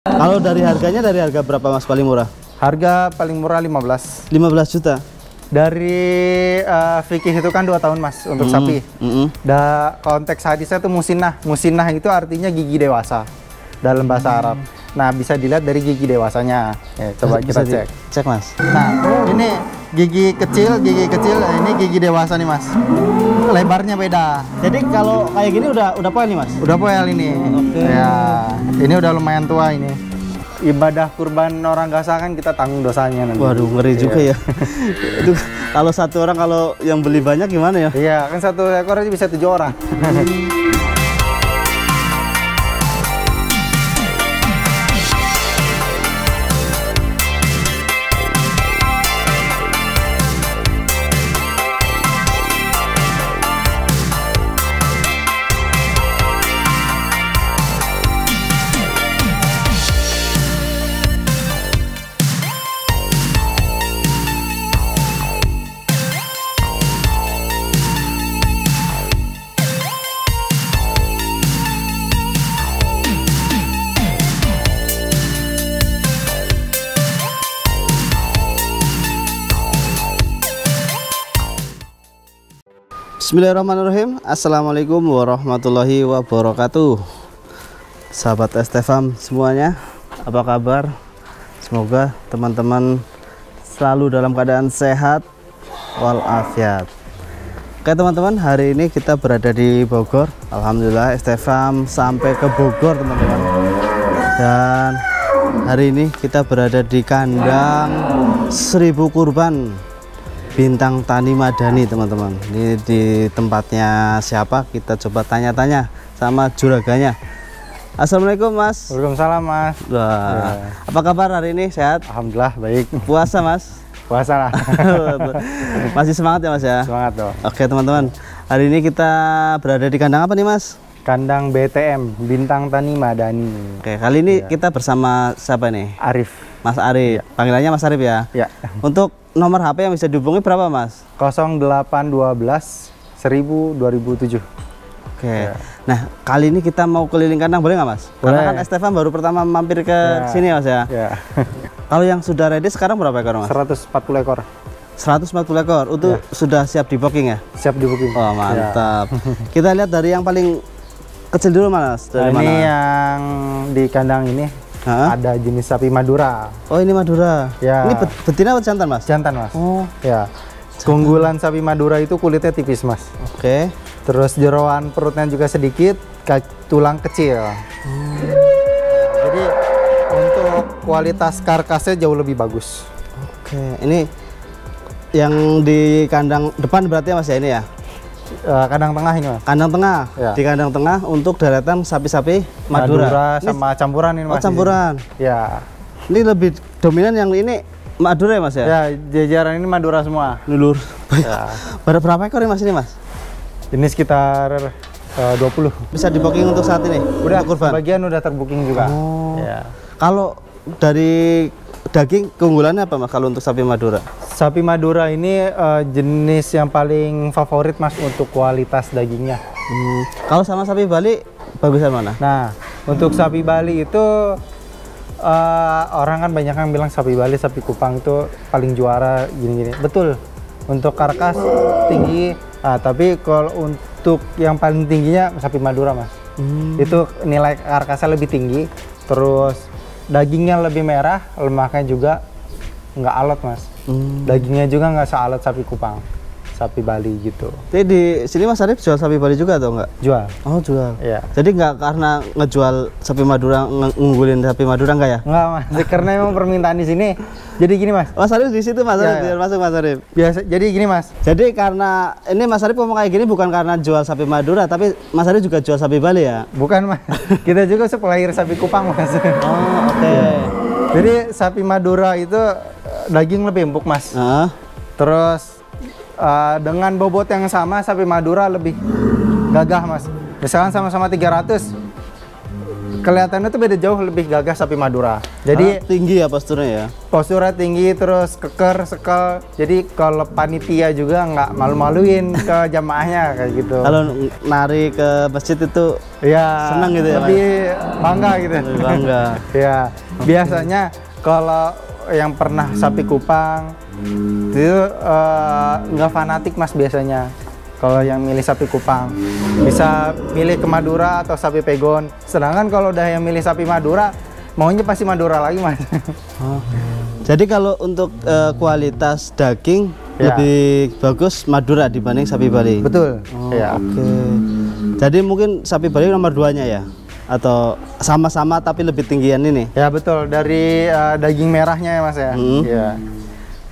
Kalau dari harganya, dari harga berapa Mas paling murah? Harga paling murah 15 juta. dari fikih itu kan 2 tahun Mas untuk sapi. Konteks hadisnya tuh musinah. Musinah itu artinya gigi dewasa dalam bahasa Arab. Nah, bisa dilihat dari gigi dewasanya. Ya, coba kita cek. Cek Mas. Nah, ini gigi kecil, ini gigi dewasa nih Mas. Lebarnya beda. Jadi kalau kayak gini udah poin nih Mas? Udah poel ini. Oke. Ya, ini udah lumayan tua ini. Ibadah kurban orang Gaza kan kita tanggung dosanya nanti. Waduh, ngeri juga ya. Itu kalau satu orang, kalau yang beli banyak gimana ya? Iya, kan 1 ekor aja bisa 7 orang. Bismillahirrahmanirrahim. Assalamualaikum warahmatullahi wabarakatuh. Sahabat ST-Farm semuanya, apa kabar? Semoga teman-teman selalu dalam keadaan sehat walafiat. Oke teman-teman, hari ini kita berada di Bogor. Alhamdulillah ST-Farm sampai ke Bogor teman-teman. Dan hari ini kita berada di kandang 1000 kurban Bintang Tani Madani teman-teman. Ini di tempatnya siapa? Kita coba tanya-tanya sama juraganya. Assalamualaikum Mas. Waalaikumsalam Mas. Wah, ya. Apa kabar hari ini? Sehat? Alhamdulillah baik. Puasa Mas? Puasa lah. Masih semangat ya Mas ya? Semangat dong. Oke teman-teman, hari ini kita berada di kandang apa nih Mas? Kandang BTM, Bintang Tani Madani. Oke, kali ini kita bersama siapa nih? Arif. Mas Arif. Panggilannya Mas Arif ya? Ya. Untuk nomor HP yang bisa dihubungi berapa Mas? 0812 1000 2007. Oke. Nah, kali ini kita mau keliling kandang, boleh nggak Mas? Karena kan ST-Farm baru pertama mampir ke sini Mas ya. Kalau yang sudah ready sekarang berapa ekor Mas? 140 ekor. 140 ekor. Untuk sudah siap di booking ya? Siap di booking. Oh, mantap. Kita lihat dari yang paling kecil dulu Mas. Dari mana? Ini yang di kandang ini ada jenis sapi Madura. Oh, ini Madura. Ya. Ini betina atau jantan Mas? Jantan Mas. Oh. Ya. Keunggulan sapi Madura itu kulitnya tipis Mas. Oke. Terus jeroan perutnya juga sedikit, tulang kecil. Jadi untuk kualitas karkasnya jauh lebih bagus. Oke. Ini yang di kandang depan berarti Mas ya ini ya? Kandang tengah ini Mas. Kandang tengah. Ya. Di kandang tengah untuk deretan sapi-sapi Madura. Sama campuran ini Mas. Oh, campuran. Ya. Ini lebih dominan yang ini Madura ya Mas ya? Ya, jajaran ini Madura semua. Lulur. Ya. Berapa ekor Mas ini Mas? Ini sekitar 20. Bisa di booking untuk saat ini? Udah, untuk kurban? sebagian udah terbooking juga. Oh. Ya. Kalau dari daging keunggulannya apa Mas kalau untuk sapi Madura? Sapi Madura ini jenis yang paling favorit Mas untuk kualitas dagingnya. Kalau sama sapi Bali bagusan mana? Nah, untuk sapi Bali itu orang kan banyak yang bilang sapi Bali, sapi Kupang itu paling juara gini-gini. Betul. Untuk karkas tinggi, tapi kalau untuk yang paling tingginya sapi Madura Mas. Itu nilai karkasnya lebih tinggi, terus dagingnya lebih merah, lemaknya juga nggak alot Mas. Dagingnya juga nggak sealot sapi Kupang, sapi Bali gitu. Jadi di sini Mas Arif jual sapi Bali juga atau enggak? Jual. Oh, jual. Iya. Jadi nggak karena ngejual sapi Madura, ngunggulin sapi Madura enggak ya? Nggak Mas, karena emang permintaan di sini. Jadi gini Mas. Mas Arif di situ Mas Arif, Ya. biar masuk Mas Arif. Biasa. Jadi gini Mas. Jadi karena ini Mas Arif ngomong kayak gini bukan karena jual sapi Madura, tapi Mas Arif juga jual sapi Bali ya? Bukan Mas. Kita juga supplier sapi Kupang Mas. Oh, oke. Jadi sapi Madura itu daging lebih empuk Mas. Terus dengan bobot yang sama sapi Madura lebih gagah Mas. Misalkan sama-sama 300, kelihatannya tuh beda jauh, lebih gagah sapi Madura. Jadi tinggi ya posturnya ya. Posturnya tinggi, terus keker, sekel. Jadi kalau panitia juga nggak malu-maluin ke jamaahnya kayak gitu. Kalau nari ke masjid itu ya senang gitu ya, lebih bangga gitu. lebih bangga. Ya, biasanya kalau yang pernah sapi Kupang itu nggak fanatik Mas biasanya. Kalau yang milih sapi Kupang bisa milih ke Madura atau sapi Pegon. Sedangkan kalau udah yang milih sapi Madura, maunya pasti Madura lagi Mas. Oh. Jadi kalau untuk kualitas daging Ya. lebih bagus Madura dibanding sapi Bali. Betul. Oh, Ya. Oke. Jadi mungkin sapi Bali nomor 2-nya ya? Atau sama-sama tapi lebih tinggian ini? Ya betul, dari daging merahnya ya Mas ya. Ya.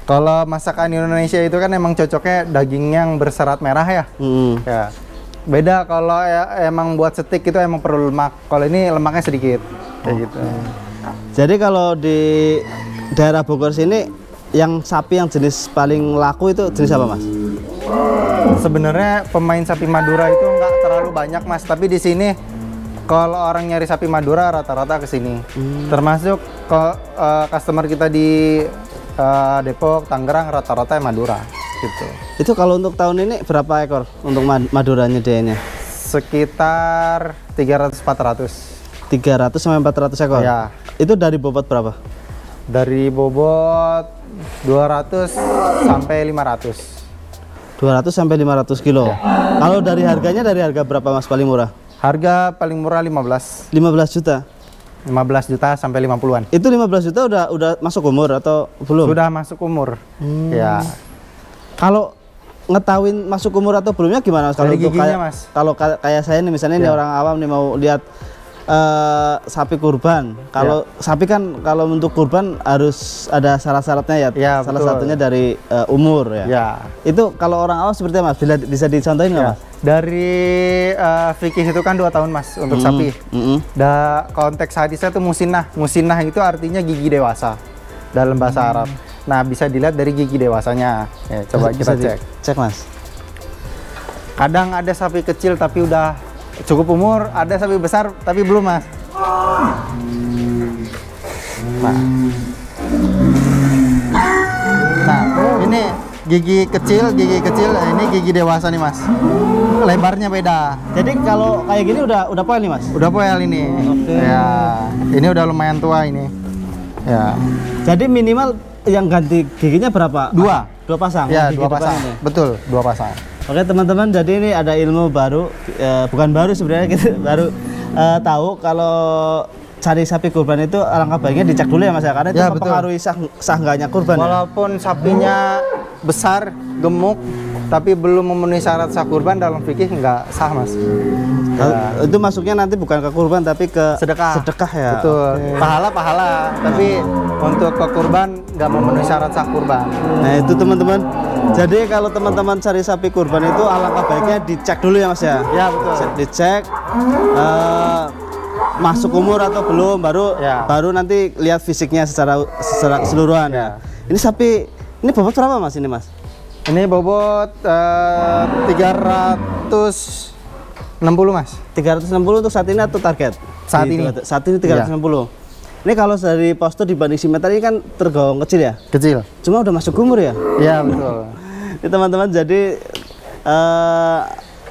Kalau masakan Indonesia itu kan emang cocoknya daging yang berserat merah ya. Ya. Beda kalau emang buat steak itu emang perlu lemak. Kalau ini lemaknya sedikit. Kayak gitu. Jadi kalau di daerah Bogor sini yang sapi yang jenis paling laku itu jenis apa Mas? Sebenarnya pemain sapi Madura itu nggak terlalu banyak Mas, tapi di sini kalau orang nyari sapi Madura rata-rata ke sini. Termasuk customer kita di Depok, Tangerang rata-rata Madura gitu. Itu kalau untuk tahun ini berapa ekor untuk Madura nyediainnya? Sekitar 300-400. 300 sampai 400 ekor? Ya. Itu dari bobot berapa? Dari bobot 200 sampai 500. 200 sampai 500 kilo. Ya. Kalau dari harganya, dari harga berapa Mas paling murah? Harga paling murah 15. 15 juta. 15 juta sampai 50-an. Itu 15 juta udah masuk umur atau belum? Sudah masuk umur. Ya. Kalau ngetahuin masuk umur atau belumnya gimana Mas? Kalau Dari untuk giginya, kayak, Mas. kalau kayak saya nih misalnya nih orang awam nih mau lihat sapi kurban. Kalau sapi kan kalau untuk kurban harus ada syarat-syaratnya ya. Ya, salah betul. satunya dari umur ya. Ya. Itu kalau orang awam seperti apa Mas? Bisa dicontohin nggak Ya. Mas? Dari fikih itu kan 2 tahun Mas untuk sapi. Konteks hadisnya tuh musinah. Musinah itu artinya gigi dewasa dalam bahasa Arab. Nah, bisa dilihat dari gigi dewasanya. Ya, coba Bisa kita cek. Cek Mas. Kadang ada sapi kecil tapi udah cukup umur, ada sapi besar tapi belum Mas. Nah, ini gigi kecil, ini gigi dewasa nih Mas. Lebarnya beda. Jadi kalau kayak gini udah poin nih Mas? Udah poel ini. Oke. Ya, ini udah lumayan tua ini. Ya. Jadi minimal yang ganti giginya berapa? 2. 2 pasang? Ya, Gigi 2 depan pasang. ini? Betul, 2 pasang. Oke teman-teman, jadi ini ada ilmu baru, bukan baru sebenarnya, kita baru tahu kalau cari sapi kurban itu alangkah baiknya dicek dulu ya Mas ya, karena itu Ya, mempengaruhi sah enggaknya kurban. Walaupun sapinya besar, gemuk, tapi belum memenuhi syarat sah kurban, dalam fikih nggak sah Mas. Ya. Itu masuknya nanti bukan ke kurban tapi ke Sedekah. Sedekah ya. Betul. Pahala, tapi untuk ke kurban nggak memenuhi syarat sah kurban. Nah itu teman-teman. Jadi kalau teman-teman cari sapi kurban itu alangkah baiknya dicek dulu ya Mas ya. Ya betul. Dicek masuk umur atau belum, baru nanti lihat fisiknya secara keseluruhan ya. Ini sapi ini bobot berapa Mas ini Mas? Ini bobot 360 Mas. 360 untuk saat ini atau target? Saat ini. Saat ini 360. Ini kalau dari postur dibanding simeter ini kan tergolong kecil ya? Kecil. Cuma udah masuk umur ya? Iya betul. Ini teman-teman, jadi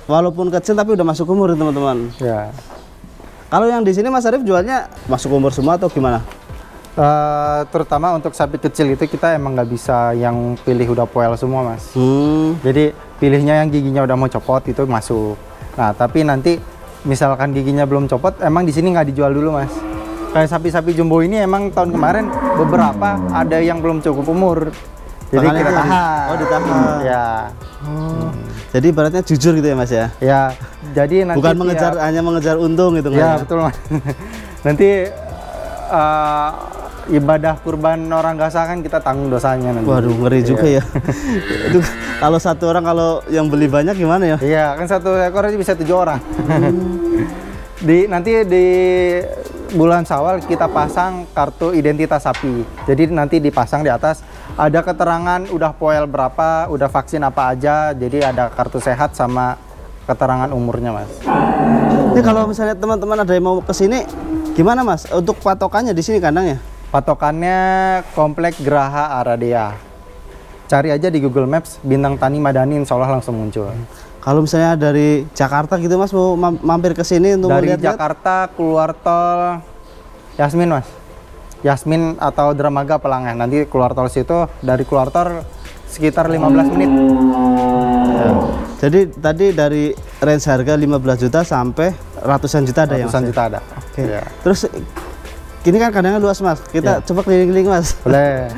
walaupun kecil tapi udah masuk umur teman-teman. Ya. Kalau yang di sini Mas Arif jualnya masuk umur semua atau gimana? Terutama untuk sapi kecil itu kita emang nggak bisa yang pilih udah poel semua Mas. Jadi pilihnya yang giginya udah mau copot itu masuk. Nah tapi nanti misalkan giginya belum copot, emang di sini nggak dijual dulu Mas. Kayak sapi-sapi jumbo ini emang tahun kemarin beberapa ada yang belum cukup umur. Jadi Makanya kita itu tahan. Oh ditahan. Ya. Jadi ibaratnya jujur gitu ya Mas ya? Ya. Jadi nanti bukan hanya mengejar untung gitu ya? Betul Mas. Nanti ibadah kurban orang nggak sah kan kita tanggung dosanya nanti. Waduh ngeri juga ya. Itu kalau satu orang, kalau yang beli banyak gimana ya? Iya kan satu ekor aja bisa 7 orang. Nanti di bulan Syawal kita pasang kartu identitas sapi. Jadi nanti dipasang di atas ada keterangan udah poel berapa, udah vaksin apa aja. Jadi ada kartu sehat sama keterangan umurnya Mas. Ini kalau misalnya teman-teman ada yang mau kesini, Gimana Mas untuk patokannya di sini kandangnya? Patokannya Komplek Graha Aradea. Cari aja di Google Maps Bintang Tani Madani, insya Allah langsung muncul. Kalau misalnya dari Jakarta gitu Mas mau mampir ke sini untuk Dari melihat Jakarta keluar tol Yasmin Mas. Yasmin atau Dramaga Pelangan. Nanti keluar tol situ, dari keluar tol sekitar 15 menit. Ya. Jadi tadi dari range harga 15 juta sampai ratusan juta ada ya Mas? Ratusan juta ada. Oke. Ya. Terus ini kan kandangnya luas Mas. Kita coba keliling-keliling Mas. Boleh.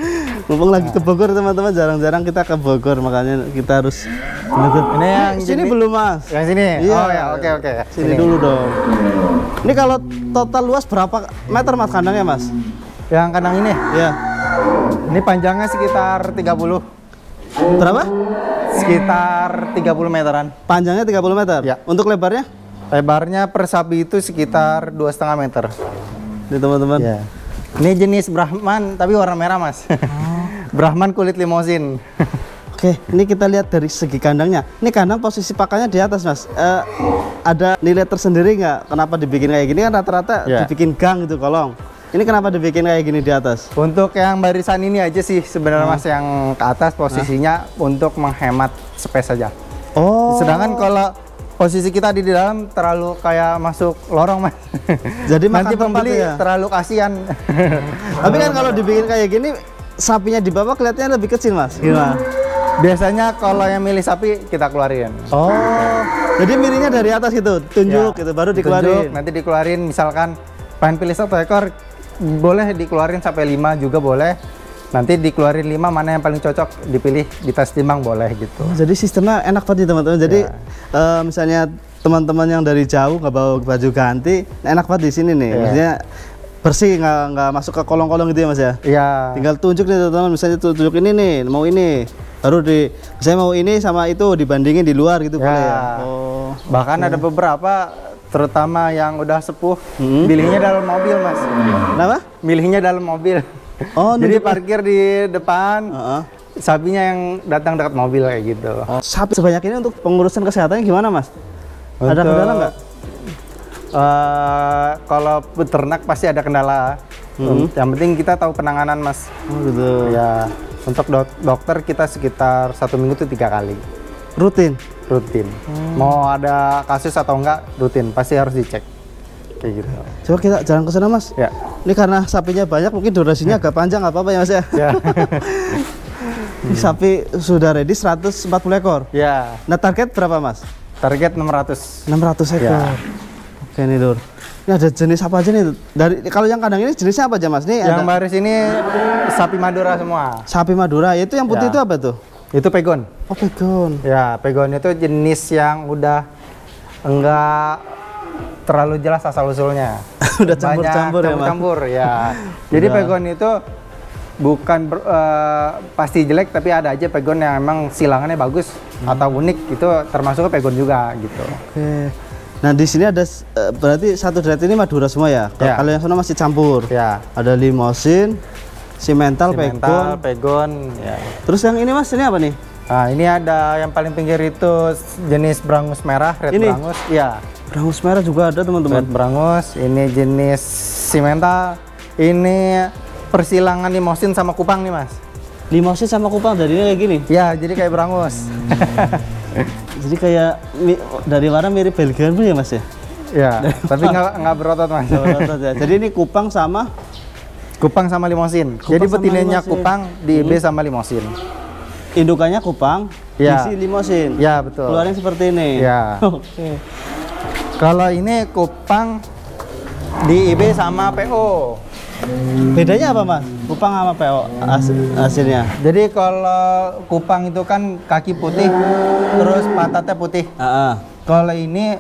Mumpung lagi ke Bogor teman-teman, jarang-jarang kita ke Bogor, makanya kita harus Ini yang sini belum Mas. Yang sini? Iya. Oh ya, oke. Sini dulu dong. Ini kalau total luas berapa meter Mas kandangnya Mas? Yang kandang ini? Iya. Ini panjangnya sekitar 30. Berapa? Sekitar 30 meteran. Panjangnya 30 meter? Ya. Untuk lebarnya? Lebarnya per sapi itu sekitar 2,5 meter. Ini teman-teman. Ya. Ini jenis Brahman tapi warna merah Mas. Brahman kulit limosin. Oke, ini kita lihat dari segi kandangnya. Ini kandang posisi pakannya di atas Mas. Ada nilai tersendiri nggak? Kenapa dibikin kayak gini? Kan rata-rata dibikin gang gitu kolong. Ini kenapa dibikin kayak gini di atas? Untuk yang barisan ini aja sih sebenarnya Mas, yang ke atas posisinya untuk menghemat space saja. Oh. Sedangkan kalau posisi kita di dalam terlalu kayak masuk lorong Mas. Jadi nanti makan pembeli ya? terlalu kasihan. Tapi kan kalau dibikin kayak gini, sapinya di bawah kelihatannya lebih kecil Mas. Gimana? Biasanya kalau yang milih sapi kita keluarin. Oh. Jadi milihnya dari atas gitu, tunjuk gitu, baru dikeluarin. Tunjuk, nanti dikeluarin, misalkan pengen pilih 1 ekor, boleh dikeluarin sampai 5 juga boleh. Nanti dikeluarin 5, mana yang paling cocok dipilih, dites timbang boleh gitu. Jadi sistemnya enak banget nih teman-teman. Jadi misalnya teman-teman yang dari jauh nggak bawa baju ganti, enak banget di sini nih. Maksudnya bersih, nggak masuk ke kolong-kolong gitu ya Mas ya. Iya. Tinggal tunjuk nih teman-teman, misalnya tunjuk ini nih, mau ini, baru misalnya mau ini sama itu dibandingin di luar gitu boleh ya. Oh. Bahkan ada beberapa, terutama yang udah sepuh, milihnya dalam mobil Mas. Kenapa? Milihnya dalam mobil. Oh, jadi parkir di depan, sapinya yang datang dekat mobil kayak gitu. Oh, sapi sebanyak ini untuk pengurusan kesehatannya gimana Mas? Ada kendala nggak? Kalau peternak pasti ada kendala. Yang penting kita tahu penanganan Mas. Oh gitu. Ya, untuk dokter kita sekitar 1 minggu itu 3 kali. Rutin? Rutin. Mau ada kasus atau enggak, rutin. Pasti harus dicek. Kayak gitu. Coba kita jalan ke sana Mas. Ya. Ini karena sapinya banyak, mungkin durasinya agak panjang, nggak apa-apa ya Mas ya? Ya. Sapi sudah ready 140 ekor? Ya. Nah target berapa Mas? Target 600. 600 ekor. Ya. Oke nih Lur. Ini ada jenis apa aja nih? Kalau yang kandang ini jenisnya apa aja Mas? Nih yang ada baris ini sapi Madura semua. sapi Madura, itu yang putih itu apa tuh? Itu pegon. Oh pegon. Ya, pegon itu jenis yang udah enggak terlalu jelas asal usulnya. Udah campur-campur ya Mas? Campur ya. Jadi pegon itu bukan pasti jelek, tapi ada aja pegon yang emang silangannya bagus atau unik, itu termasuk pegon juga gitu. Oke. Nah di sini ada berarti satu deret ini Madura semua ya? Kalau yang sana masih campur? Ya. Ada limosin, simental, pegon. Ya. Terus yang ini Mas, ini apa nih? Nah ini ada yang paling pinggir itu jenis Brangus merah, red ini? Brangus. Iya. Brangus merah juga ada teman-teman. Red Brangus, ini jenis simental, ini persilangan limosin sama kupang nih Mas. Limosin sama kupang jadinya kayak gini? Ya, jadi kayak Brangus. Jadi kayak dari warna mirip Belgian pun ya Mas ya? Ya, tapi nggak berotot Mas. Berotot ya. Jadi ini kupang sama limosin. Jadi betinanya kupang di IB sama limosin. Indukannya kupang, isi limosin. Ya, betul. Keluarnya seperti ini. Ya. Oke. Kalau ini kupang di IB sama PO. Bedanya apa Mas? Kupang sama PO hasilnya? Jadi kalau kupang itu kan kaki putih, terus pantatnya putih. Kalau ini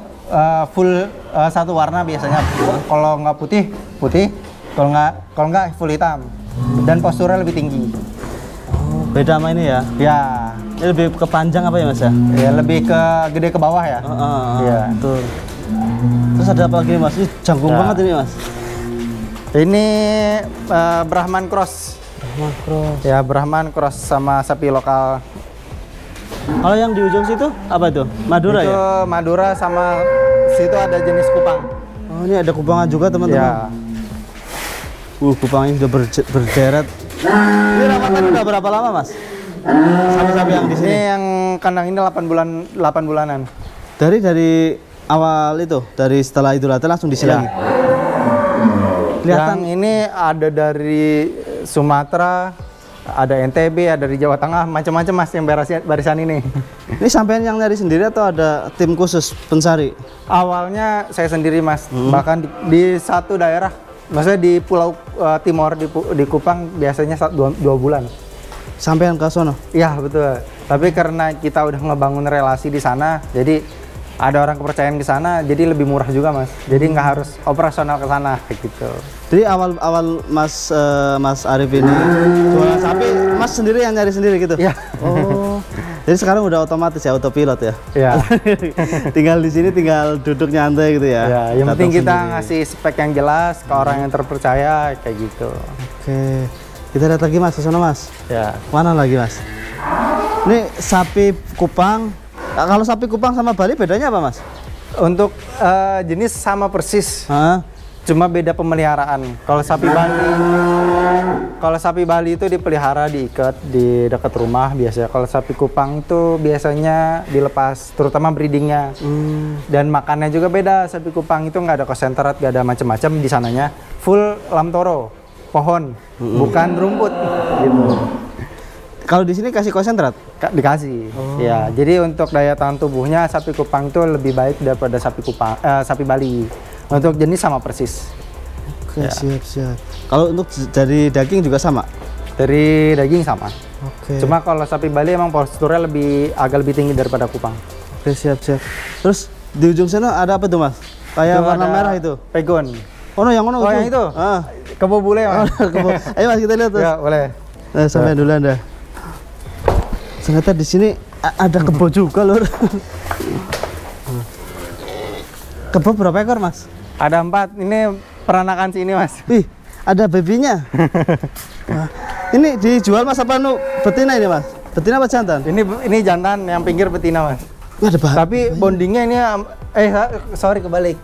full satu warna biasanya. Kalau nggak putih, kalau nggak full hitam. Dan posturnya lebih tinggi. Beda sama ini ya? Ya. Ini lebih ke panjang apa ya Mas ya? Ya lebih ke gede ke bawah ya. Iya. Betul. Terus ada apa lagi nih Mas? Ini jangkung banget ini Mas. Ini Brahman Cross. Brahman Cross. Ya, Brahman Cross sama sapi lokal. Kalau yang di ujung situ apa itu? Madura itu ya? Madura sama situ ada jenis kupang. Oh, ini ada kupangan juga teman-teman. Ya. Kupangnya sudah berderet. Ini rawatan udah berapa lama, Mas? Sapi-sapi yang di sini. Ini yang kandang ini 8 bulanan. Dari awal itu, dari setelah Idul Adha langsung disilang. Iya. Kelihatan Yang ini ada dari Sumatera, ada NTB, ada dari Jawa Tengah, macam-macam Mas yang barisan ini. ini sampean yang nyari sendiri atau ada tim khusus pencari? Awalnya saya sendiri Mas, bahkan di satu daerah, maksudnya di Pulau Timor di Kupang biasanya 2 bulan. Sampean ke sono? Iya betul. Tapi karena kita udah ngebangun relasi di sana, jadi ada orang kepercayaan ke sana, jadi lebih murah juga Mas. Jadi nggak harus operasional ke sana kayak gitu. Jadi awal Mas Arif ini jualan sapi, Mas sendiri yang nyari sendiri gitu? Iya. Oh, jadi sekarang udah otomatis ya, autopilot ya? Iya. Tinggal di sini, tinggal duduk nyantai gitu ya? Ya, yang Datang penting kita sendiri. ngasih spek yang jelas ke orang yang terpercaya kayak gitu. Oke, kita lihat lagi Mas, ke sana Mas. Ya. Mana lagi Mas? Ini sapi Kupang. Kalau sapi Kupang sama Bali bedanya apa Mas? Untuk jenis sama persis, Hah? cuma beda pemeliharaan. Kalau sapi Bali itu dipelihara, diikat di dekat rumah biasanya. Kalau sapi Kupang itu biasanya dilepas, terutama breedingnya. Dan makannya juga beda. Sapi Kupang itu nggak ada konsentrat, nggak ada macam-macam di sananya. Full lamtoro, pohon, bukan rumput. Gitu. Kalau di sini kasih konsentrat? Dikasih. Ya, jadi untuk daya tahan tubuhnya sapi Kupang itu lebih baik daripada sapi Bali. Untuk jenis sama persis. Oke, Ya. siap. Kalau untuk dari daging juga sama? Dari daging sama. Oke. Cuma kalau sapi Bali emang posturnya agak lebih tinggi daripada Kupang. Oke, siap. Terus di ujung sana ada apa tuh Mas? Kayak Itu warna ada merah itu? Pegon. Oh no, yang mana? Oh, yang itu? Ah. Kebo bule Mas. Ayo Mas, kita lihat tuh. Ya, boleh. Nah, sampai dulu Anda. Ternyata di sini ada kebo juga lur. Kebo berapa ekor Mas? Ada 4. Ini peranakan sini Mas. Wih, ada babynya. Wah, ini dijual Mas apa betina ini Mas? Betina apa jantan? Ini jantan, yang pinggir betina Mas. Wih, ada Tapi bondingnya ini sorry kebalik.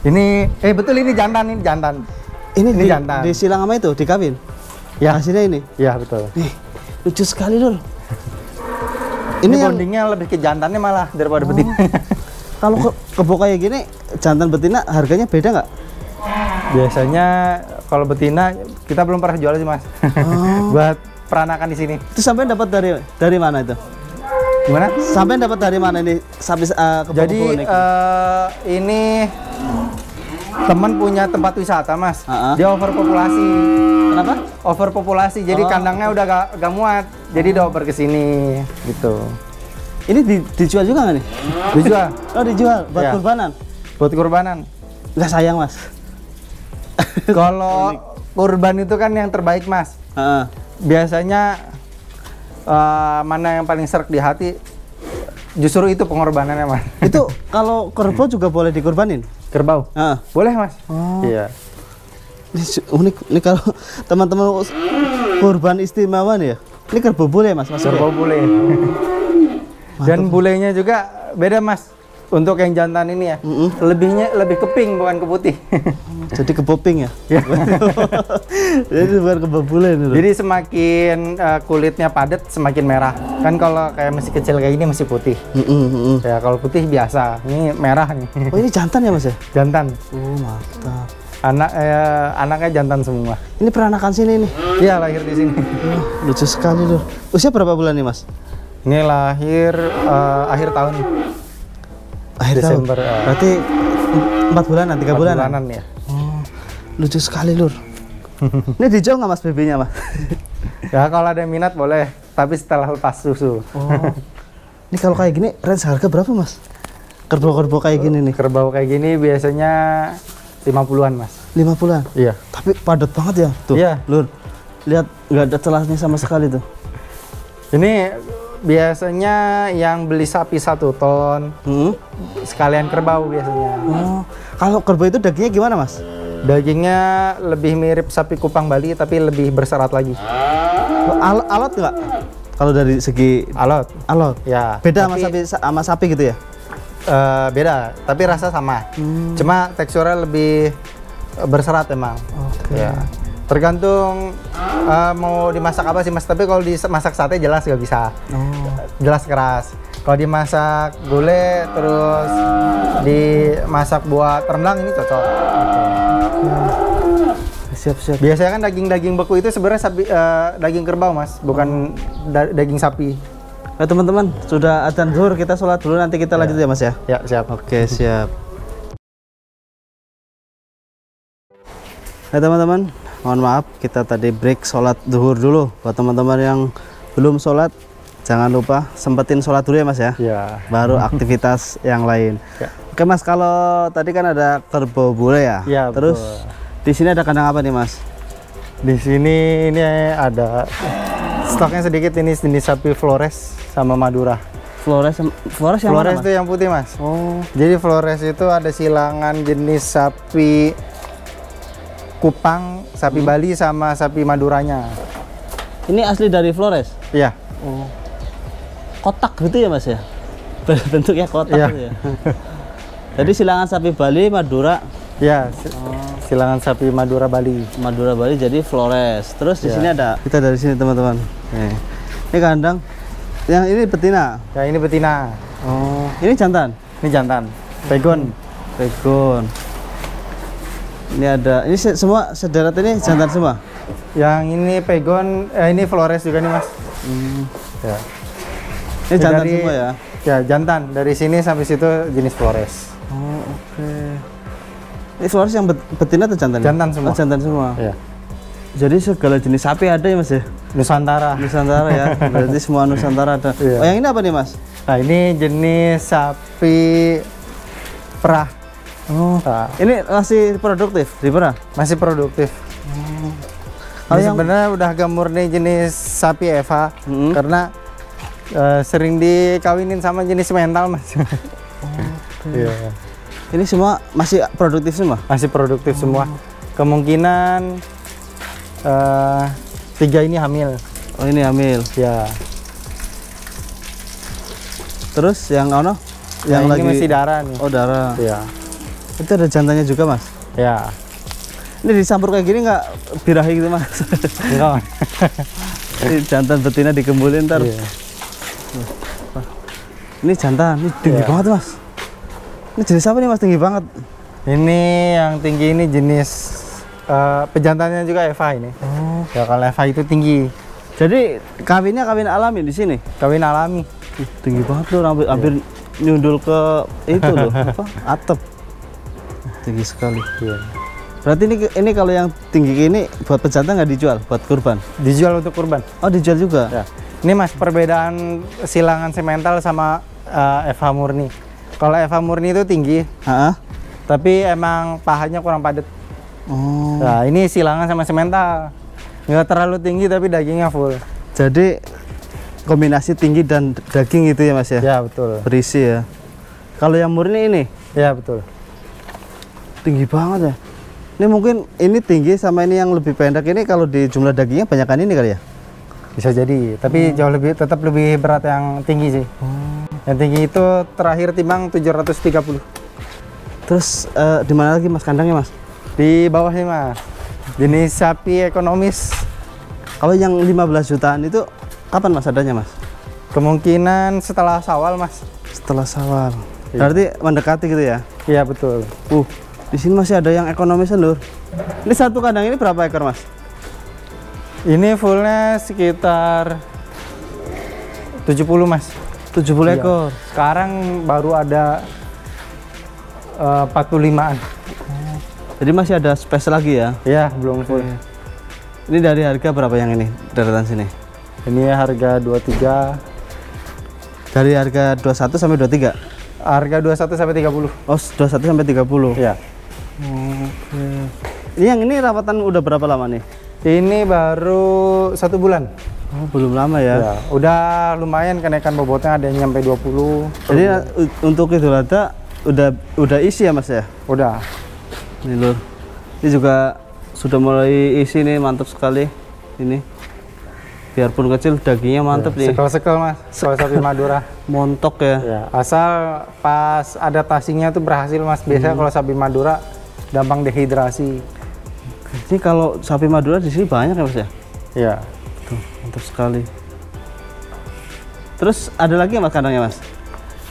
Ini betul ini jantan. Ini jantan. disilang sama itu, dikawin. Ya. Hasilnya ini. Ya, betul. Nih, lucu sekali lur. Ini yang bondingnya lebih ke jantannya malah daripada betina. kalau kebo kayak gini, jantan betina harganya beda nggak? Biasanya kalau betina kita belum pernah jual sih Mas. Buat peranakan di sini. Itu sampai dapat dari mana itu? Gimana? Sampai dapat dari mana ini sapi kebo Jadi ini teman punya tempat wisata Mas. Dia overpopulasi. Kenapa? Overpopulasi. Jadi kandangnya udah gak muat. Jadi dioper ke sini gitu. Ini dijual juga nggak nih? Dijual. Oh dijual buat Ya. kurbanan? Buat kurbanan. Nggak sayang Mas? Kalau kurban itu kan yang terbaik Mas. Heeh. Biasanya mana yang paling serak di hati, justru itu pengorbanannya Mas. Itu kalau kerbau juga boleh dikurbanin? Kerbau? Heeh. Boleh Mas. Oh. Iya. Ini unik. Ini kalau teman-teman kurban istimewa nih ya. Ini kerbau bule Mas? Kerbau bule. Dan bulenya juga beda Mas. Untuk yang jantan ini ya, lebih ke pink bukan ke putih. Jadi keboping ya? Ya. Jadi bukan kebo bule ini loh. Jadi semakin kulitnya padat semakin merah. Kan kalau kayak masih kecil kayak ini masih putih. Ya kalau putih biasa. Ini merah nih. Oh ini jantan ya Mas ya? Jantan. Oh mantap. Anaknya jantan semua. Ini peranakan sini nih. Iya lahir di sini. Lucu sekali loh. Usia berapa bulan nih Mas? Ini lahir akhir tahun. Akhir Desember. tahun. Berarti 4 bulanan, 3 bulanan? Bulanan ya. Oh, lucu sekali lur. Ini dijual nggak Mas babynya Mas? Ya kalau ada yang minat boleh, tapi setelah lepas susu. Oh. Ini kalau kayak gini range harga berapa Mas? Kerbau-kerbau kayak gini nih. Kerbau kayak gini biasanya 50-an Mas. 50-an? Iya. Tapi padat banget ya tuh. Iya. Lur. Lihat nggak ada celahnya sama sekali tuh. Ini biasanya yang beli sapi 1 ton, sekalian kerbau biasanya. Oh, kalau kerbau itu dagingnya gimana Mas? Dagingnya lebih mirip sapi Kupang Bali tapi lebih berserat lagi. Alot nggak? Kalau dari segi Alot. alot? Ya. Beda tapi, sama sapi gitu ya? beda, tapi rasa sama. Cuma teksturnya lebih berserat emang. Oke. Ya. Tergantung mau dimasak apa sih Mas, tapi kalau dimasak sate jelas nggak bisa. Jelas keras. Kalau dimasak gulai terus dimasak buat rendang ini cocok. Siap. Biasanya kan daging beku itu sebenarnya daging kerbau Mas, bukan daging sapi. Nah, teman-teman, sudah adzan zuhur, kita sholat dulu, nanti kita lanjut ya Mas ya. Ya, siap. Oke, siap. Nah teman-teman, mohon maaf kita tadi break sholat zuhur dulu. Buat teman-teman yang belum sholat, jangan lupa sempetin sholat dulu ya Mas ya. Ya. Baru aktivitas yang lain. Ya. Oke Mas, kalau tadi kan ada kerbau bule ya. Ya, terus betul. Di sini ada kandang apa nih Mas? Di sini ini ada stoknya sedikit, ini jenis sapi Flores sama Madura. Flores yang Flores mana, itu Mas? yang putih Mas. Oh, Jadi Flores itu ada silangan jenis sapi Kupang, sapi Bali sama sapi Maduranya. ini asli dari Flores. Iya. Oh, kotak gitu ya Mas ya? Bentuknya kotak Iya. gitu ya. Jadi silangan sapi Bali, Madura, Iya. Silangan sapi Madura Bali. Bali jadi Flores. Terus di Ya. sini ada, kita dari sini teman-teman. Ini kandang, yang ini betina. Ya ini betina. Oh, ini jantan. Ini jantan. Pegon. Pegon. Ini ada, ini semua sederet ini jantan semua. Yang ini Pegon, ini Flores juga nih Mas. Ya. Ini jantan Dari- semua ya. Ya jantan. Dari sini sampai situ jenis Flores. Oh, oke. Ini Flores yang betina atau jantan? Jantan semua. Oh, jantan semua. Ya. Jadi segala jenis sapi ada ya Mas ya? Nusantara. Nusantara ya. Berarti semua Nusantara ada. Iya. Oh, yang ini apa nih Mas? Nah ini jenis sapi perah. Oh, Nah, ini masih produktif di perah. masih produktif. Kalau Ini yang- sebenarnya udah agak murni jenis sapi Eva karena sering dikawinin sama jenis mental Mas. Iya. Ini semua masih produktif semua. Masih produktif semua. Kemungkinan 3 ini hamil. Oh, ini hamil. Ya. Terus yang ono? Yang Yang ini lagi masih darah nih. Oh, darah. Ya. Itu ada jantannya juga Mas. Ya. Ini dicampur kayak gini nggak birahi gitu Mas? Enggak. Ini jantan betina dikembulin ntar. Iya. Ini jantan, ini tinggi Iya. banget Mas. Ini jenis apa nih Mas, tinggi banget? Ini yang tinggi ini jenis pejantannya juga Eva ini. Oh. Ya kalau Eva itu tinggi. Jadi kawinnya kawin alami di sini. Kawin alami. Tinggi banget loh, hampir nyundul ke itu loh, apa? Atap. Tinggi sekali. Iya. Berarti ini kalau yang tinggi ini buat pejantan nggak dijual, buat kurban? Dijual untuk kurban. Oh, dijual juga. Ya. Ini Mas perbedaan silangan semental sama Eva murni. Kalau Eva murni itu tinggi, Heeh. tapi emang pahanya kurang padat. Oh. Nah, ini silangan sama semental. Nggak terlalu tinggi tapi dagingnya full. Jadi kombinasi tinggi dan daging gitu ya Mas ya? Ya, betul. Berisi ya. Kalau yang murni ini Ya, betul. tinggi banget ya. Ini mungkin ini tinggi sama ini yang lebih pendek ini, kalau di jumlah dagingnya banyakan ini kali ya? Bisa jadi, tapi jauh tetap lebih berat yang tinggi sih. Yang tinggi itu terakhir timbang 730. Terus di mana lagi Mas kandangnya Mas? Di bawah nih Mas. Jenis sapi ekonomis. Kalau yang 15 jutaan itu kapan Mas adanya Mas? Kemungkinan setelah Syawal Mas. Setelah Syawal. Iya. Berarti mendekati gitu ya? Iya betul. Di sini masih ada yang ekonomis Lur. Ini satu kandang ini berapa ekor Mas? Ini fullnya sekitar 70 Mas. 70 Iya. ekor. Sekarang baru ada 45-an. Jadi masih ada space lagi ya? Ya belum full. Ini dari harga berapa yang ini deretan sini? Ini harga 23. Dari harga 21 sampai 23? Harga 21 sampai 30. Oh, 21 sampai 30. Ya. Oke. Ini yang ini rawatan udah berapa lama nih? Ini baru 1 bulan. Oh, belum lama ya. Ya, udah lumayan kenaikan bobotnya, ada yang nyampe 20. Jadi untuk Idul Adha udah isi ya Mas ya? Udah. Nih Lur. Ini juga sudah mulai isi nih, mantap sekali. Ini. Biarpun kecil dagingnya mantap nih. Sekel-sekel Mas, kalau sapi Madura. Montok ya. Ya, asal pas adaptasinya tuh berhasil Mas. Biasanya kalau sapi Madura gampang dehidrasi. Ini kalau sapi Madura di sini banyak ya mas ya? Iya. Tuh, mantap sekali. Terus ada lagi ya mas kandangnya mas?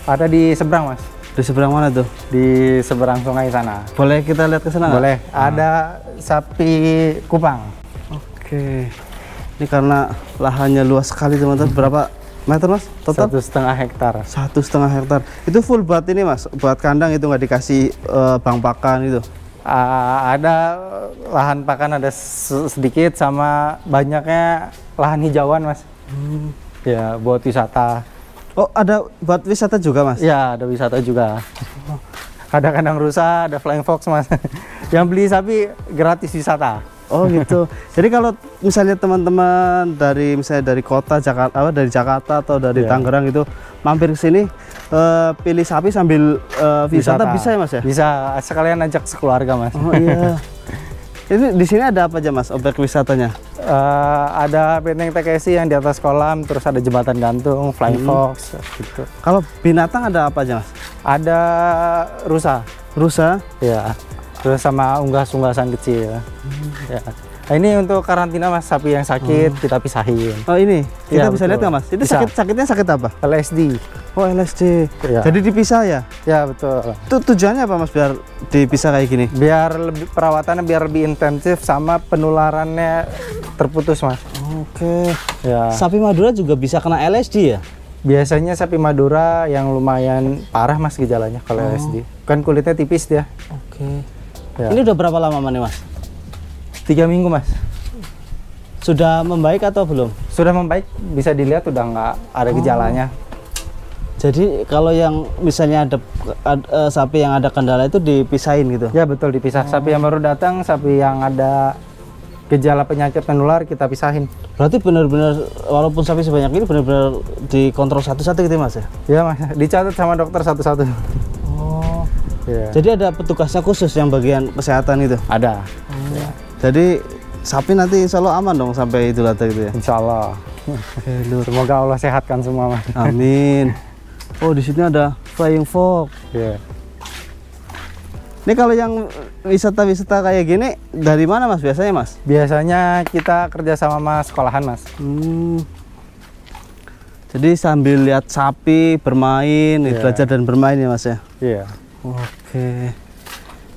Ada di seberang mas. Di seberang mana tuh? Di seberang sungai sana. Boleh kita lihat ke sana nggak? Boleh. Ada sapi kupang. Oke. Ini karena lahannya luas sekali teman-teman. Berapa meter mas total? 1,5 hektar. 1,5 hektar. Itu full buat ini mas, buat kandang itu nggak dikasih bang pakan itu? Ada lahan pakan, ada sedikit, sama banyaknya lahan hijauan mas. Ya, buat wisata. Oh, ada buat wisata juga mas? Ya, ada wisata juga. Ada kandang rusa, ada flying fox mas. Yang beli sapi gratis wisata. Oh gitu. Jadi kalau misalnya teman-teman dari misalnya dari kota Jakarta, dari Jakarta atau dari Tangerang itu mampir ke sini pilih sapi sambil wisata bisa ya mas ya? Bisa, sekalian ajak sekeluarga mas. Oh iya. Ini di sini ada apa aja mas objek wisatanya? Ada benteng TKSI yang di atas kolam, terus ada jembatan gantung, flying fox gitu. Kalau binatang ada apa aja mas? Ada rusa. Rusa? Ya. Terus sama unggas-unggasan kecil. Ya. Nah, ini untuk karantina mas, sapi yang sakit kita pisahin. Oh ini, kita Ya, bisa lihat nggak mas? Itu bisa. sakitnya sakit apa? LSD. Oh LSD. Ya. Jadi dipisah ya? Ya betul. Itu tujuannya apa mas biar dipisah kayak gini? Biar lebih perawatannya biar lebih intensif sama penularannya terputus mas. Oke. Ya. Sapi Madura juga bisa kena LSD ya? Biasanya sapi Madura yang lumayan parah mas gejalanya kalau LSD. Kan kulitnya tipis dia. Oke. Ya. Ini udah berapa lama nih mas? 3 minggu mas. Sudah membaik atau belum? Sudah membaik, bisa dilihat udah nggak ada gejalanya. Jadi kalau yang misalnya ada sapi yang ada kendala itu dipisahin gitu? Ya betul, dipisah. Sapi yang baru datang, sapi yang ada gejala penyakit menular kita pisahin. Berarti benar-benar walaupun sapi sebanyak ini benar-benar dikontrol satu-satu gitu mas ya? Ya mas, dicatat sama dokter satu-satu. Oh. Ya. Jadi ada petugasnya khusus yang bagian kesehatan itu? Ada. Ya. Jadi sapi nanti insya Allah aman dong sampai Idul Adha gitu ya? Insya Allah. Semoga Allah sehatkan semua mas. Amin. Oh di sini ada flying fox. Ya. Ini kalau yang wisata-wisata kayak gini dari mana mas biasanya mas? Biasanya kita kerja sama mas sekolahan mas. Jadi sambil lihat sapi bermain, belajar dan bermain ya mas ya? Iya. Oke.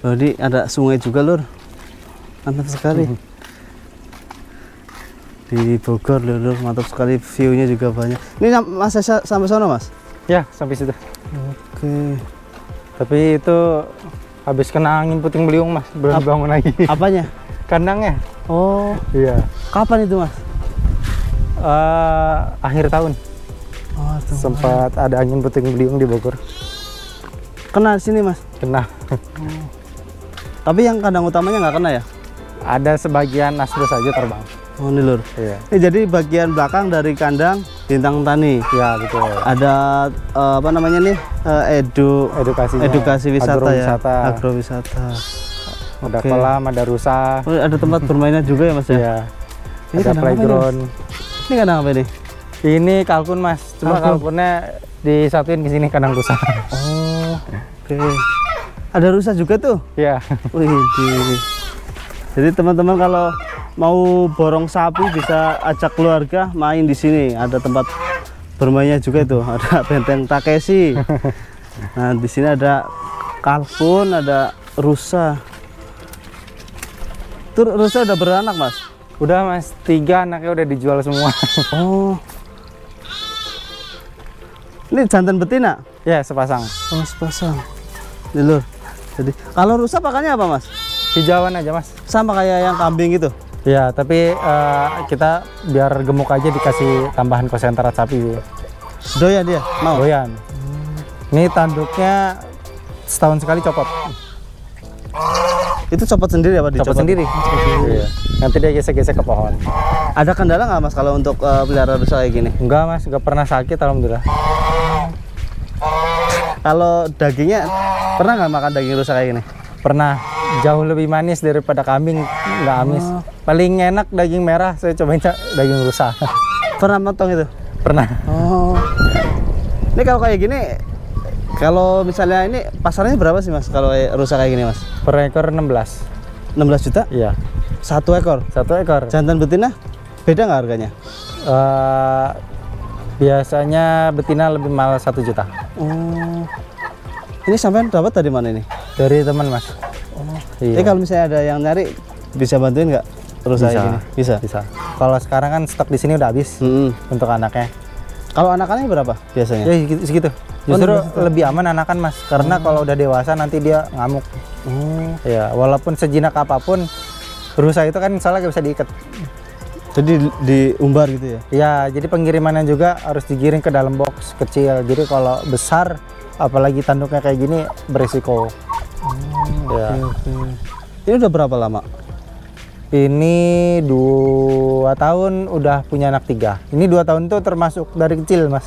Loh, ini ada sungai juga lur. Mantap sekali. Di Bogor lur, mantap sekali, view-nya juga banyak. Ini mas sampai sana mas? Ya, sampai situ. Oke. Tapi itu habis kena angin puting beliung mas, belum bangun lagi. Apanya? Kandangnya. Oh. Iya. Kapan itu mas? Akhir tahun. Oh, sempat ada angin puting beliung di Bogor. Kena sini mas? Kena. Tapi yang kandang utamanya nggak kena ya? Ada sebagian asbes saja terbang. Oh ini lur. Iya. Ini jadi bagian belakang dari kandang Bintang Tani. Ya betul. Ada apa namanya nih? Edukasi wisata agrowisata. ya. Agrowisata. Ada kolam, ada rusa. Oh, ada tempat bermainnya juga ya mas ya? Iya. Ini Ada playground. Ini kandang apa ini? Ini kalkun mas. Cuma kalkunnya disatuin ke sini kandang rusa. Oh. Oke. Ada rusa juga tuh? Iya. Wih, jadi teman-teman kalau mau borong sapi bisa ajak keluarga main di sini. Ada tempat bermainnya juga itu. Ada benteng Takeshi. Nah di sini ada kalkun, ada rusa. Tuh rusa udah beranak mas? Udah mas, 3 anaknya udah dijual semua. Oh. Ini jantan betina? Ya sepasang. Oh sepasang. Ini lur. Jadi kalau rusa pakannya apa mas? Hijauan aja mas. Sama kayak yang kambing gitu? Ya tapi kita biar gemuk aja dikasih tambahan konsentrat sapi. Doyan dia? Mau? Doyan. Ini tanduknya setahun sekali copot. Itu copot sendiri apa dicopot? Copot sendiri. Iya. Nanti dia gesek-gesek ke pohon. Ada kendala nggak mas kalau untuk pelihara rusa kayak gini? Enggak mas, nggak pernah sakit alhamdulillah. Kalau dagingnya pernah nggak makan daging rusa kayak gini? Pernah. Jauh lebih manis daripada kambing, nggak amis. Paling enak daging merah, saya cobain daging rusa. Pernah motong itu? Pernah. Oh. Ini kalau kayak gini, kalau misalnya ini pasarnya berapa sih mas kalau rusa kayak gini mas? Per ekor 16. 16 juta? Iya. Satu ekor. Satu ekor. Jantan betina beda nggak harganya? Biasanya betina lebih mahal 1 juta. Oh. Ini sampean dapat dari mana ini? Dari teman mas. Oh. Iya. Jadi kalau misalnya ada yang nyari bisa bantuin nggak? Terus Bisa. saya gini. Bisa. Bisa. Kalau sekarang kan stok di sini udah habis untuk anaknya. Kalau anakannya berapa biasanya? Ya segitu. Justru lebih aman anakan mas, karena kalau udah dewasa nanti dia ngamuk. Ya, walaupun sejinak apapun, rusa itu kan misalnya nggak bisa diikat. Jadi diumbar gitu ya? Ya, jadi pengirimannya juga harus digiring ke dalam box kecil. Jadi kalau besar, apalagi tanduknya kayak gini, berisiko. Ya. Ini udah berapa lama? Ini 2 tahun udah punya anak 3. Ini 2 tahun tuh termasuk dari kecil mas.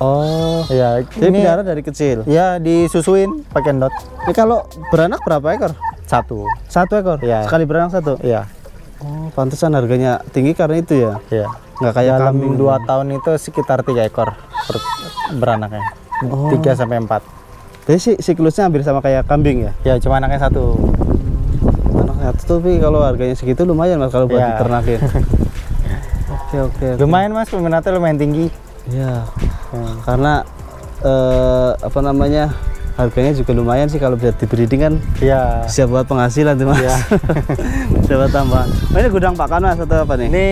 Oh, Ya, jadi ini pelihara dari kecil. ya disusuin pakai endot. Ini kalau beranak berapa ekor? 1. Satu ekor? Iya. Sekali beranak satu? Iya. Oh, pantesan harganya tinggi karena itu ya? Iya. Nggak kayak Dalam kambing. 2 tahun itu sekitar 3 ekor beranaknya. 3 sampai 4. Jadi siklusnya hampir sama kayak kambing ya? Ya, cuma anaknya 1. Anaknya satu, tapi kalau harganya segitu lumayan mas kalau buat Iya. diternakin. Oke. Lumayan mas, peminatnya lumayan tinggi. Iya. Karena apa namanya, harganya juga lumayan sih kalau bisa dibreeding kan. Iya. Bisa buat penghasilan tuh mas. Iya. Bisa buat tambahan. Oh, ini gudang pakan mas atau apa nih? Ini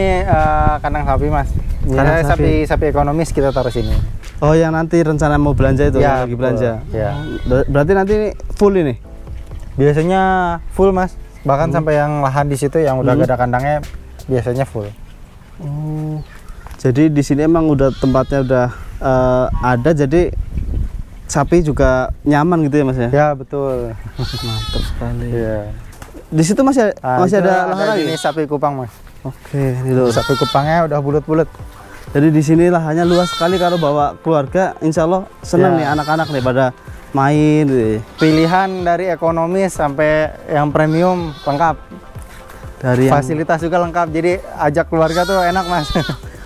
kandang sapi mas. Kandang Karena sapi ekonomis kita taruh sini. Oh, yang nanti rencana mau belanja itu, Iya, lagi betul. belanja. Iya. Berarti nanti ini full ini? Biasanya full mas. Bahkan sampai yang lahan di situ yang udah gak ada kandangnya biasanya full. Oh. Jadi di sini emang udah tempatnya udah ada, jadi sapi juga nyaman gitu ya mas ya? Ya betul. Mantap sekali. Iya. Di situ masih Itu ada lahan lagi? ini sapi kupang mas. Oke, ini loh. Sapi kupangnya udah bulat-bulat. Jadi di sini lahannya luas sekali, kalau bawa keluarga insya Allah senang Ya. nih anak-anak nih pada main gitu. Pilihan dari ekonomis sampai yang premium lengkap. Dari yang... Fasilitas juga lengkap. Jadi ajak keluarga tuh enak mas.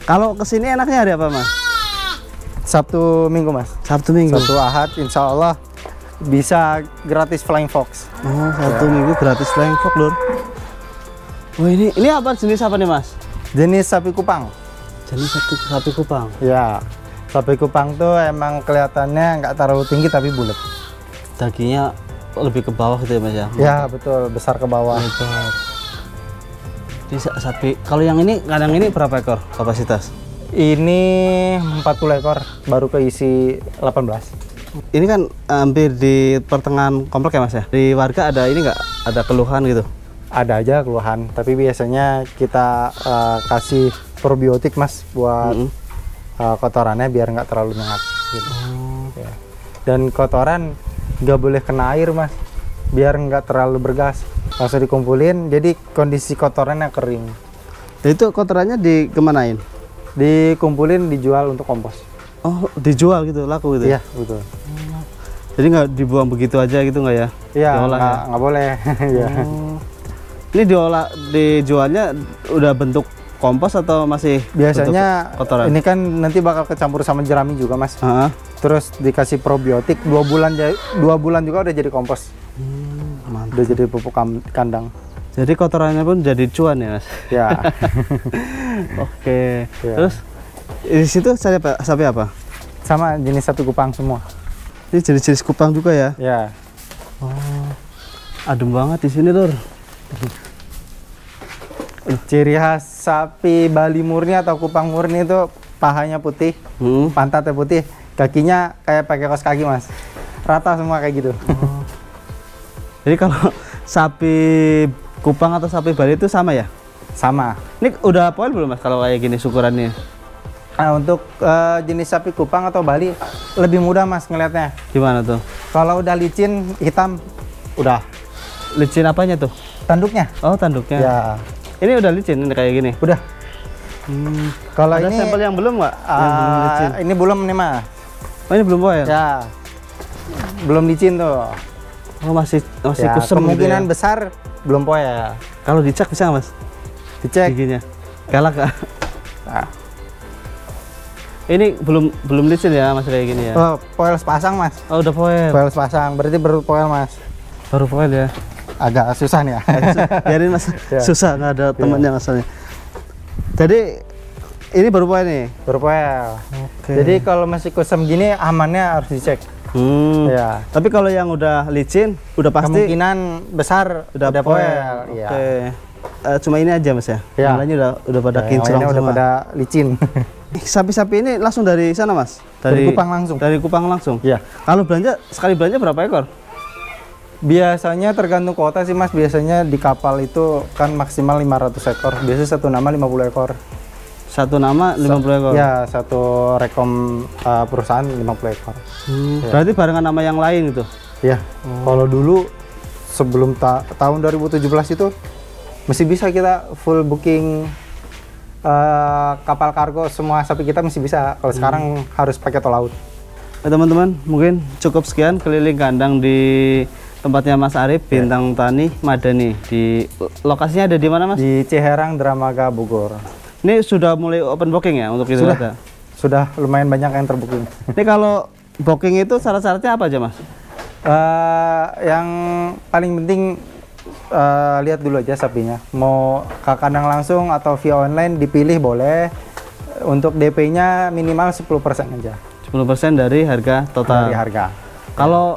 Kalau kesini enaknya hari apa mas? Sabtu Minggu mas. Sabtu Minggu. Sabtu Ahad insya Allah bisa gratis flying fox. Oh, Sabtu Minggu gratis flying fox lur. Oh, ini apa, jenis apa nih mas? Jenis sapi kupang. Jenis sapi kupang. Ya, sapi kupang tuh emang kelihatannya nggak terlalu tinggi tapi bulat. Dagingnya lebih ke bawah gitu ya mas ya? Ya betul, besar ke bawah. Lebar. Ini sapi. Kalau yang ini, kandang ini berapa ekor kapasitas? Ini 40 ekor, baru keisi 18. Ini kan hampir di pertengahan komplek ya mas ya? Di warga ada ini nggak? Ada keluhan gitu? Ada aja keluhan, tapi biasanya kita kasih probiotik mas buat kotorannya biar nggak terlalu nyengat. Gitu. Ya. Dan kotoran nggak boleh kena air mas, biar nggak terlalu bergas. Langsung dikumpulin, jadi kondisi kotorannya kering. Itu kotorannya dikemanain? Dikumpulin, dijual untuk kompos. Oh, dijual gitu, laku gitu? Iya betul. Jadi nggak dibuang begitu aja gitu nggak ya? Iya, Diolah ya? nggak boleh. Ya. Oh. Ini dijualnya udah bentuk kompos atau masih Biasanya bentuk kotoran? ini kan nanti bakal kecampur sama jerami juga mas. Heeh. Terus dikasih probiotik 2 bulan juga udah jadi kompos. Mantap. Udah jadi pupuk kandang. Jadi kotorannya pun jadi cuan ya mas? Ya. Oke. Ya. Terus di situ sapi apa? Sama jenis sapi kupang semua. Ini jenis-jenis kupang juga ya? Ya. Oh, adem banget di sini lur. Ciri khas sapi Bali murni atau kupang murni itu pahanya putih, pantatnya putih, kakinya kayak pakai kaos kaki mas. Rata semua kayak gitu. Oh. Jadi kalau sapi kupang atau sapi Bali itu sama ya? Sama. Ini udah poil belum mas kalau kayak gini syukurannya? Nah, untuk jenis sapi kupang atau Bali lebih mudah mas ngelihatnya. Gimana tuh? Kalau udah licin hitam, udah. Licin apanya tuh? Tanduknya. Oh, tanduknya. Ya, Ini udah licin ini kayak gini. udah. Kalau Ada ini sampel yang belum nggak? Yang belum licin. ini belum nih mas. Oh, ini belum poil? Ya, belum licin tuh. Oh, masih Ya, kusem gitu kemungkinan ya? besar belum poel. Kalau dicek bisa nggak mas? Dicek. Giginya. Galak nggak? Nah. Ini belum licin ya mas kayak gini ya? Oh, poel sepasang mas. Oh, udah poil. Poel sepasang, berarti baru poel mas. Baru poil ya? agak susah nih ya. Biarin mas, Ya. susah nggak ada temennya masalahnya. Jadi ini baru poin nih. Berpoel. Oke. Jadi kalau masih kusam gini amannya harus dicek. Ya. Tapi kalau yang udah licin, udah pasti Kemungkinan besar udah poel. Iya. Oke. Cuma ini aja mas ya. Ya. Yang lainnya udah pada Ya, yang kinclong lainnya udah semua. pada licin. Sapi-sapi ini langsung dari sana mas? Dari Kupang langsung. Dari Kupang langsung. Iya. Kalau belanja sekali belanja berapa ekor? Biasanya tergantung kota sih mas. Biasanya di kapal itu kan maksimal 500 ekor. Biasanya satu nama 50 ekor. Satu nama 50 ekor. Ya, satu rekom perusahaan 50 ekor. Berarti barengan nama yang lain gitu. Ya. Kalau dulu sebelum tahun 2017 itu masih bisa kita full booking kapal kargo, semua sapi kita masih bisa. Kalau sekarang harus pakai tol laut. Teman-teman, mungkin cukup sekian keliling kandang di tempatnya Mas Arif, Bintang Tani Madani. Di lokasinya ada di mana Mas? Di Ciherang, Dramaga, Bogor. Ini sudah mulai open booking ya untuk Idul Adha? Sudah lumayan banyak yang terbooking. Ini kalau booking itu syarat-syaratnya apa aja Mas? Yang paling penting lihat dulu aja sapinya. Mau ke kandang langsung atau via online dipilih boleh. Untuk DP-nya minimal 10% aja. 10% dari harga total. Dari harga. Kalau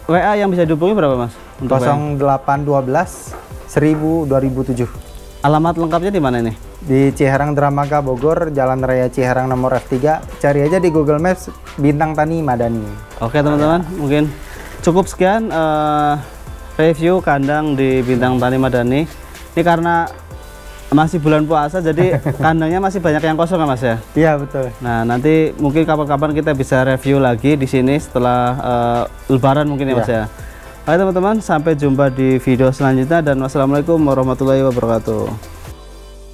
WA yang bisa dihubungi berapa Mas? Untuk WA? 0812 1000 2007. Alamat lengkapnya di mana ini? Di Ciherang Dramaga Bogor, Jalan Raya Ciherang nomor F3. Cari aja di Google Maps Bintang Tani Madani. Oke teman-teman, mungkin cukup sekian review kandang di Bintang Tani Madani. Ini karena masih bulan puasa, jadi kandangnya masih banyak yang kosong ya Mas ya? Iya betul. Nah nanti mungkin kapan-kapan kita bisa review lagi di sini setelah Lebaran mungkin ya Mas ya. Oke teman-teman, sampai jumpa di video selanjutnya dan wassalamualaikum warahmatullahi wabarakatuh.